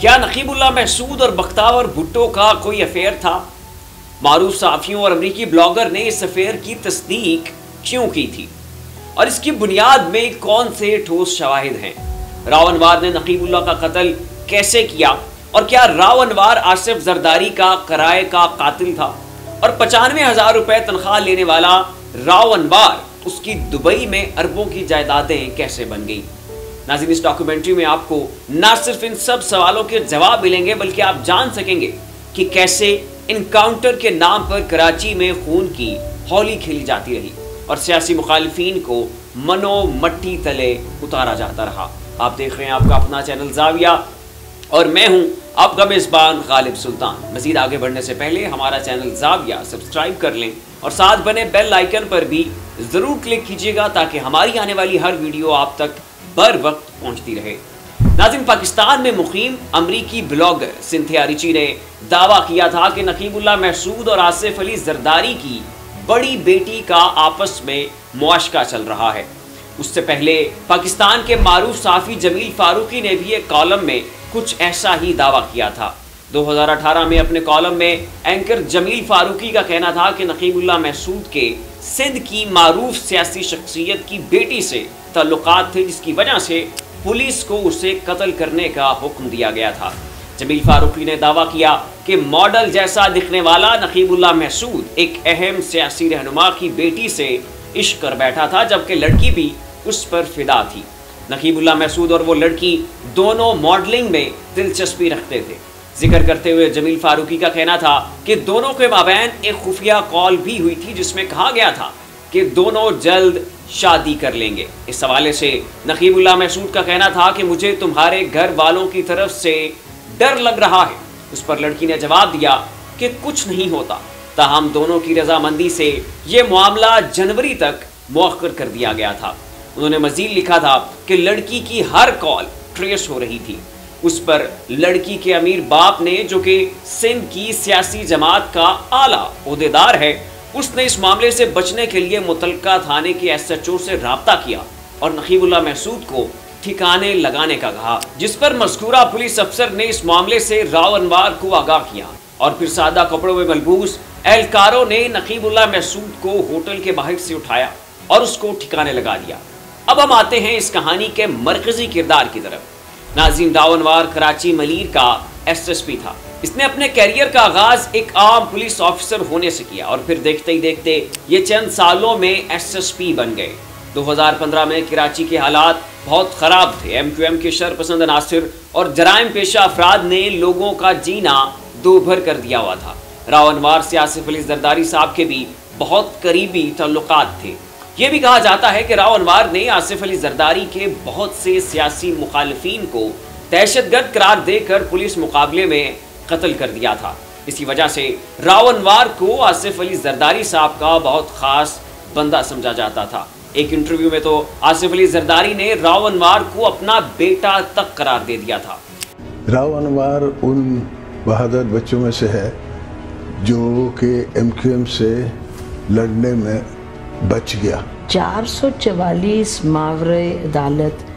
क्या नकीबुल्लाह महसूद और बख्तावर भुट्टो का कोई अफेयर था? मारूफ सहाफियों और अमरीकी ब्लॉगर ने इस अफेयर की तस्दीक क्यों की थी और इसकी बुनियाद में कौन से ठोस शवाहिद हैं? राव अनवार ने नकीबुल्लाह का कत्ल कैसे किया और क्या राव अनवार आसिफ जरदारी का कराए का कातिल था? और 95,000 रुपए तनख्वाह लेने वाला राव अनवार उसकी दुबई में अरबों की जायदादें कैसे बन गई? नाज़रीन, इस डॉक्यूमेंट्री में आपको न सिर्फ इन सब सवालों के जवाब मिलेंगे बल्कि आप जान सकेंगे कि कैसे इनकाउंटर के नाम पर कराची में खून की होली खेली जाती रही और सियासी मुखालिफिन को मनो मट्टी तले उतारा जाता रहा। आप देख रहे हैं आपका अपना चैनल जाविया और मैं हूं आपका मेज़बान गालिब सुल्तान। मजीद आगे बढ़ने से पहले हमारा चैनल जाविया सब्सक्राइब कर लें और साथ बने बेल आइकन पर भी ज़रूर क्लिक कीजिएगा ताकि हमारी आने वाली हर वीडियो आप तक बर वक्त पहुंचती रहे। नाज़रीन, पाकिस्तान में मुकीम अमरीकी ब्लॉगर सिंथिया रिची ने दावा किया था कि नकीबुल्लाह महसूद और आसिफ अली जरदारी की बड़ी बेटी का आपस में मुआशका चल रहा है। उससे पहले पाकिस्तान के मारूफ सहाफ़ी जमील फारूकी ने भी एक कॉलम में कुछ ऐसा ही दावा किया था। 2018 में अपने कॉलम में एंकर जमील फारूकी का कहना था कि नकीबुल्लाह महसूद के सिंध की मारूफ सियासी शख्सियत की बेटी से ताल्लुकात थे, जिसकी वजह से पुलिस को उसे कत्ल करने का हुक्म दिया गया था। जमील फारूकी ने दावा किया कि मॉडल जैसा दिखने वाला नकीबुल्लाह महसूद एक अहम सियासी रहनुमा की बेटी से इश्क कर बैठा था, जबकि लड़की भी उस पर फिदा थी। नकीबुल्लाह महसूद और वो लड़की दोनों मॉडलिंग में दिलचस्पी रखते थे। जिक्र करते हुए जमील फारूकी का कहना था कि दोनों के माबैन एक खुफिया कॉल भी हुई थी जिसमें कहा गया था कि दोनों जल्द शादी कर लेंगे। इस हवाले से नकीबुल्लाह महसूद का कहना था कि मुझे तुम्हारे घर वालों की तरफ से डर लग रहा है। उस पर लड़की ने जवाब दिया कि कुछ नहीं होता, ताहम दोनों की रजामंदी से ये मामला जनवरी तक मुअख्खर कर दिया गया था। उन्होंने मजीद लिखा था कि लड़की की हर कॉल ट्रेस हो रही थी। उस पर लड़की के अमीर बाप ने, जो कि सिंध की सियासी जमात का आला ओहदेदार है, उसने इस मामले से बचने के लिए मुतलका थाने के SHO से राब्ता किया और नकीबुल्लाह महसूद को ठिकाने लगाने का कहा, जिस पर मज़कूरा पुलिस अफसर ने इस मामले से राव अनवार को आगाह किया और फिर सादा कपड़ों में मलबूस एहलकारों ने नकीबुल्लाह महसूद को होटल के बाहर से उठाया और उसको ठिकाने लगा दिया। अब हम आते हैं इस कहानी के मरकजी किरदार की तरफ। नाज़रीन, राव अनवार कराची मलीर का SSP था। इसने अपने कैरियर का आगाज एक आम पुलिस ऑफिसर होने से किया और फिर देखते ही देखते ये चंद सालों में SSP बन गए। 2015 में कराची के हालात बहुत ख़राब थे। MQM के शरपसंद अनासिर और जराइम पेशा अफराद ने लोगों का जीना दोभर कर दिया हुआ था। राव अनवार से आसिफ अली जरदारी साहब के भी बहुत करीबी ताल्लुकात थे। ये भी कहा जाता है कि राव अनवार ने आसिफ अली जरदारी के बहुत से सियासी मुखालिफिन को दहशतगर्द करार देकर पुलिस मुकाबले में कत्ल कर दिया था। इसी वजह से राव अनवार को आसिफ अली जरदारी साहब का बहुत खास बंदा समझा जाता था। एक इंटरव्यू में तो आसिफ अली जरदारी ने राव अनवार को अपना बेटा तक करार दे दिया था। राव अनवार उन बहादुर बच्चों में से है जो कि MQM से लड़ने में बच गया। 444 मावरे अदालत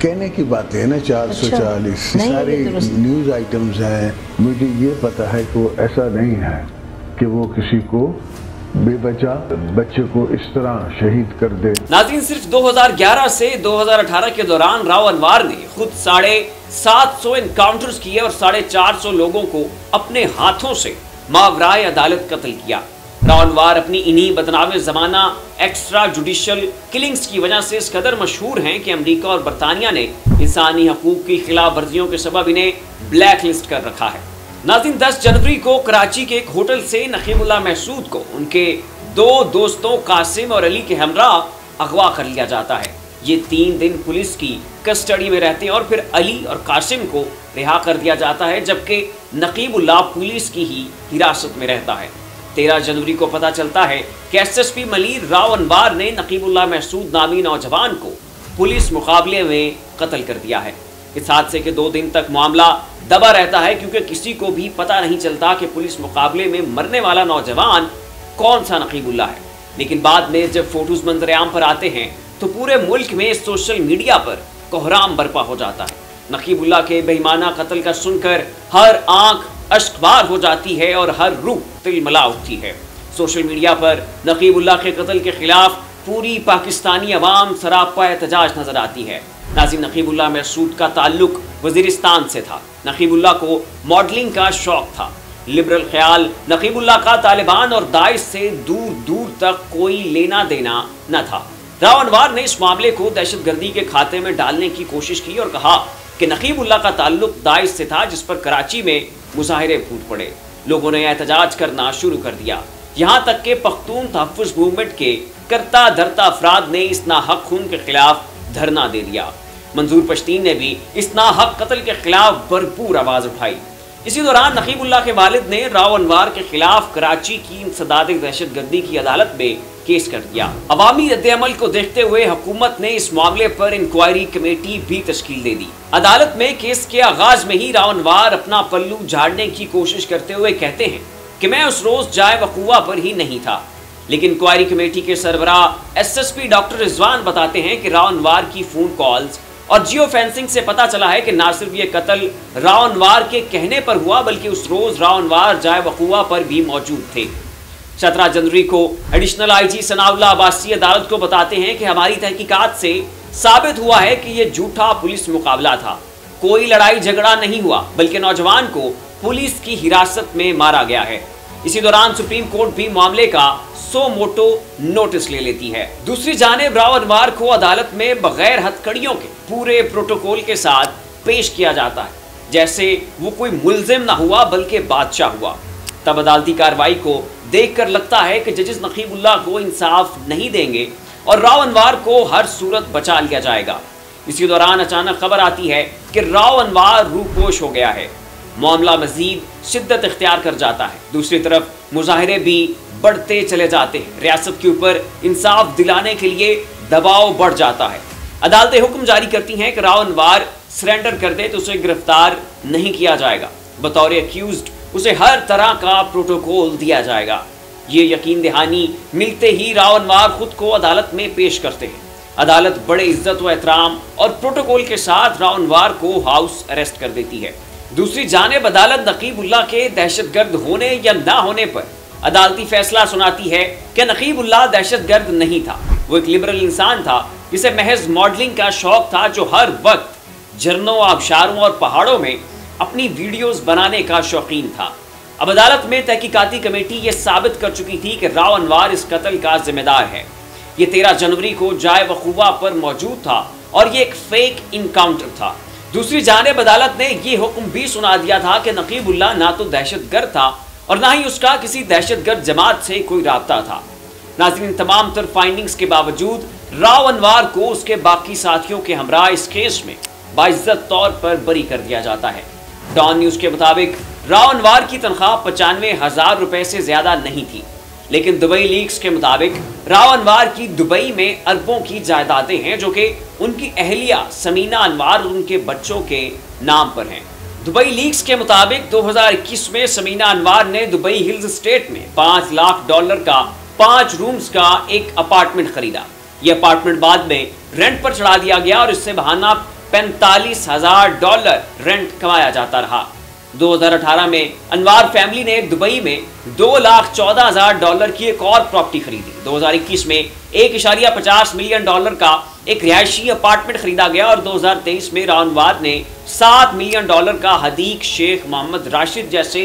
कहने की बात है ना, 440 सारी न्यूज़ आइटम्स हैं। मुझे ये पता है कि वो ऐसा नहीं है कि वो किसी को बेवजह बच्चे को इस तरह शहीद कर दे। नाज़रीन, सिर्फ 2011 से 2018 के दौरान राव अनवार ने खुद 750 इनकाउंटर्स किए और 450 लोगों को अपने हाथों से मावराए अदालत कत्ल किया। राव अनवार अपनी इन्हीं बदनाम ज़माना एक्स्ट्रा जुडिशल किलिंग्स की वजह से इस कदर मशहूर हैं कि अमेरिका और बरतानिया ने इंसानी हकूक़ की खिलाफ वर्जियों के सबब इन्हें ब्लैक लिस्ट कर रखा है। नाज़रीन, 10 जनवरी को कराची के एक होटल से नकीबुल्लाह महसूद को उनके 2 दोस्तों कासिम और अली के हमरा अगवा कर लिया जाता है। ये 3 दिन पुलिस की कस्टडी में रहते हैं और फिर अली और कासिम को रिहा कर दिया जाता है, जबकि नकीबुल्लाह पुलिस की ही हिरासत में रहता है। 13 जनवरी को पता चलता है कि SSP मलीर राव अनवार ने नकीबुल्लाह महसूद नामी नौजवान को पुलिस मुकाबले में कत्ल कर दिया है। इस हादसे के 2 दिन तक मामला दबा रहता है क्योंकि किसी को भी पता नहीं चलता कि पुलिस मुकाबले में मरने वाला नौजवान कौन सा नकीबुल्लाह है। लेकिन बाद में जब फोटोज मंजर आम पर आते हैं तो पूरे मुल्क में सोशल मीडिया पर कोहराम बरपा हो जाता है। नकीबुल्लाह के बेईमाना कत्ल का सुनकर हर आंख अश्कबार हो जाती है और हर रूह तिलमिला उठती है। सोशल मीडिया पर नकीबुल्लाह के कत्ल के खिलाफ पूरी पाकिस्तानी अवाम सरापा एहतजाज नजर आती है। नाज़रीन, नकीबुल्लाह महसूद का ताल्लुक वजीरिस्तान से था। नकीबुल्लाह को मॉडलिंग का शौक था। लिबरल ख्याल नकीबुल्लाह का तालिबान और दाइश से दूर दूर तक कोई लेना देना न था। राव अनवार ने इस मामले को दहशतगर्दी के खाते में डालने की कोशिश की और कहा कि नकीबुल्लाह का ताल्लुक दाइश से था, जिस पर कराची में मुजाहिरे फूट पड़े। लोगों ने एहतजाज करना शुरू कर दिया। यहाँ तक के पख्तून तहफ़्फ़ुज़ मूवमेंट के करता धरता अफराद ने इस नाहक खून के खिलाफ धरना दे दिया। मंजूर पश्तीन ने भी इस नाहक कत्ल के खिलाफ भरपूर आवाज उठाई। इसी दौरान नकीबुल्लाह के वालिद ने राव अनवार के खिलाफ कराची की इंसदाद दहशतगर्दी की अदालत में केस कर दिया। अवामी रद्द-ए-अमल को देखते हुए हुकूमत ने इस मामले पर इंक्वायरी कमेटी भी तश्कील दे दी। अदालत में केस के आगाज में ही राव अनवार अपना पल्लू झाड़ने की कोशिश करते हुए कहते हैं कि मैं उस रोज जाए वकूआ पर ही नहीं था। लेकिन इंक्वायरी कमेटी के सरबराह SSP डॉक्टर रिजवान बताते हैं कि राव अनवार की फोन कॉल्स और जियो फेंसिंग से पता चला है कि ना सिर्फ ये कत्ल राव अनवार के कहने पर हुआ, बल्कि उस रोज राव अनवार जाए वकूआ पर भी मौजूद थे। 17 जनवरी को एडिशनल IG सनाउल्लाह अब्बासी अदालत को बताते हैं कि हमारी तहकीकात से साबित हुआ है कि यह झूठा पुलिस मुकाबला था। कोई लड़ाई झगड़ा नहीं हुआ, बल्कि नौजवान को पुलिस की हिरासत में मारा गया है। इसी दौरान सुप्रीम कोर्ट भी मामले का सो मोटो नोटिस ले लेती है। दूसरी जानिब राव अनवार को अदालत में बगैर हथकड़ियों के पूरे प्रोटोकॉल के साथ पेश किया जाता है, जैसे वो कोई मुल्जिम ना हुआ बल्कि बादशाह हुआ। तब अदालती कार्रवाई को देखकर लगता है कि जजेस नकीबुल्लाह को इंसाफ नहीं देंगे और राव अनवार को हर सूरत बचा लिया जाएगा। इसी दौरान अचानक खबर आती है कि राव अनवार रूपोश हो गया है। मामला मजीद शिद्दत इख्तियार कर जाता है। दूसरी तरफ मुजाहिरे भी बढ़ते चले जाते हैं। रियासत के ऊपर इंसाफ दिलाने के लिए दबाव बढ़ जाता है। अदालतें हुक्म जारी करती हैं कि राव अनवार सरेंडर कर दे तो उसे गिरफ्तार नहीं किया जाएगा। बतौर एक्यूज्ड उसे हर तरह का प्रोटोकॉल दिया जाएगा। ये यकीन दहानी मिलते ही राव अनवार खुद को अदालत में पेश करते हैं। अदालत बड़े इज्जत व एहतराम और प्रोटोकॉल के साथ राव अनवार को हाउस अरेस्ट कर देती है। दूसरी जानिब अदालत नकीबुल्लाह के दहशतगर्द होने या ना होने पर अदालती फैसला सुनाती है कि नकीबुल्लाह दहशतगर्द नहीं था। वो एक लिबरल इंसान था जिसे महज मॉडलिंग का शौक था, जो हर वक्त झरनों, आबशारों और पहाड़ों में अपनी वीडियोस बनाने का शौकीन था। अब अदालत में तहकीकाती कमेटी ये साबित कर चुकी थी कि राव अनवार इस कत्ल का जिम्मेदार है। ये 13 जनवरी को जाए वकूआ पर मौजूद था और ये एक फेक इनकाउंटर था। दूसरी जानिब अदालत ने यह हुक्म भी सुना दिया था कि नकीबुल्लाह ना तो दहशतगर्द था और ना ही उसका किसी दहशतगर्द जमात से कोई राब्ता था। नाज़रीन, तमाम तर फाइंडिंग्स के बावजूद राव अनवार को उसके बाकी साथियों के हमरा इस केस में बाइज्जत तौर पर बरी कर दिया जाता है। डॉन न्यूज के मुताबिक राव अनवार की तनख्वाह 95,000 रुपए से ज्यादा नहीं थी, लेकिन दुबई लीक्स के मुताबिक राव अनवार की दुबई में अरबों की जायदादें हैं, जो कि उनकी अहलिया समीना अनवार और उनके बच्चों के नाम पर हैं। दुबई लीक्स के मुताबिक 2021 में समीना अनवार ने दुबई हिल्स स्टेट में $5 लाख का 5 रूम्स का एक अपार्टमेंट खरीदा। यह अपार्टमेंट बाद में रेंट पर चढ़ा दिया गया और इससे बहाना $45,000 रेंट कमाया जाता रहा। 2018 में अनवार फैमिली ने दुबई में $2,14,000 की एक और प्रॉपर्टी खरीदी। 2021 में $1.50 मिलियन का एक रिहायशी अपार्टमेंट खरीदा गया और 2023 में राव अनवार ने $7 मिलियन का हदीक शेख मोहम्मद राशिद जैसे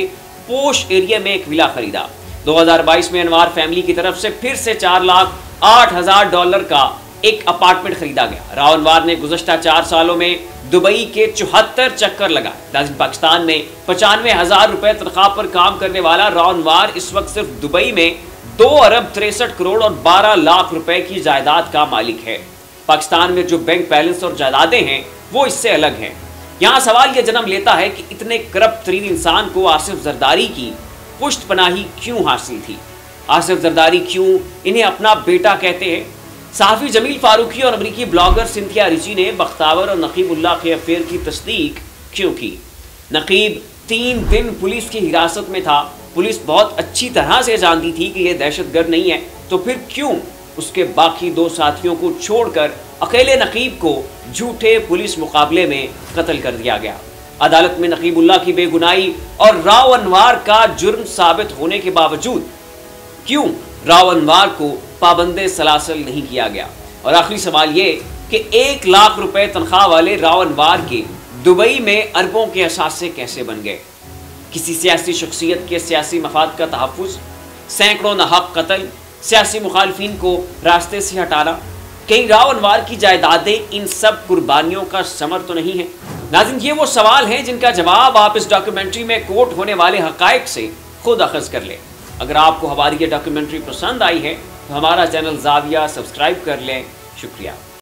पोश एरिया में एक विला खरीदा। 2022 में अनवार फैमिली की तरफ से फिर से $4,08,000 का एक अपार्टमेंट खरीदा गया। राव अनवार ने गुज़श्ता 4 सालों में दुबई के 74 चक्कर लगाए। पाकिस्तान में 95,000 रुपए तनख्वाह पर काम करने वाला राव अनवार इस वक्त सिर्फ दुबई में 2 अरब 63 करोड़ और 12 लाख रुपए की जायदाद का मालिक है। पाकिस्तान में जो बैंक बैलेंस और जायदादें हैं वो इससे अलग हैं। यहाँ सवाल यह जन्म लेता है कि इतने करप्ट तरीन इंसान को आसिफ जरदारी की पुष्ट पनाही क्यों हासिल थी? आसिफ जरदारी क्यों इन्हें अपना बेटा कहते हैं? सहाफ़ी जमील फारूकी और अमरीकी ब्लॉगर सिंथिया रिची ने बख्तावर और नकीबुल्लाह के अफेयर की तस्दीक क्यों की? नकीब 3 दिन पुलिस की हिरासत में था। पुलिस बहुत अच्छी तरह से जानती थी कि यह दहशतगर्द नहीं है, तो फिर क्यों उसके बाकी 2 साथियों को छोड़कर अकेले नकीब को झूठे पुलिस मुकाबले में कत्ल कर दिया गया। अदालत में नकीबुल्लाह की बेगुनाही और राव अनवार का जुर्म साबित होने के बावजूद क्यों राव अनवार को पाबंदे सलासल नहीं किया गया? और आखिरी सवाल ये कि 1 लाख रुपए तनख्वाह वाले राव अनवार के दुबई में अरबों के असासे कैसे बन गए? किसी सियासी शख्सियत के सियासी मफाद का तहफ़्फ़ुज़, सैकड़ों नाहक कत्ल, सियासी मुखालफिन को रास्ते से हटाना, कहीं राव अनवार की जायदादें इन सब कुर्बानियों का समर तो नहीं है? नाज़रीन, ये वो सवाल हैं जिनका जवाब आप इस डॉक्यूमेंट्री में कोट होने वाले हक़ाइक़ से खुद अखज़ कर लें। अगर आपको हमारी ये डॉक्यूमेंट्री पसंद आई है तो हमारा चैनल ज़ाविया सब्सक्राइब कर लें। शुक्रिया।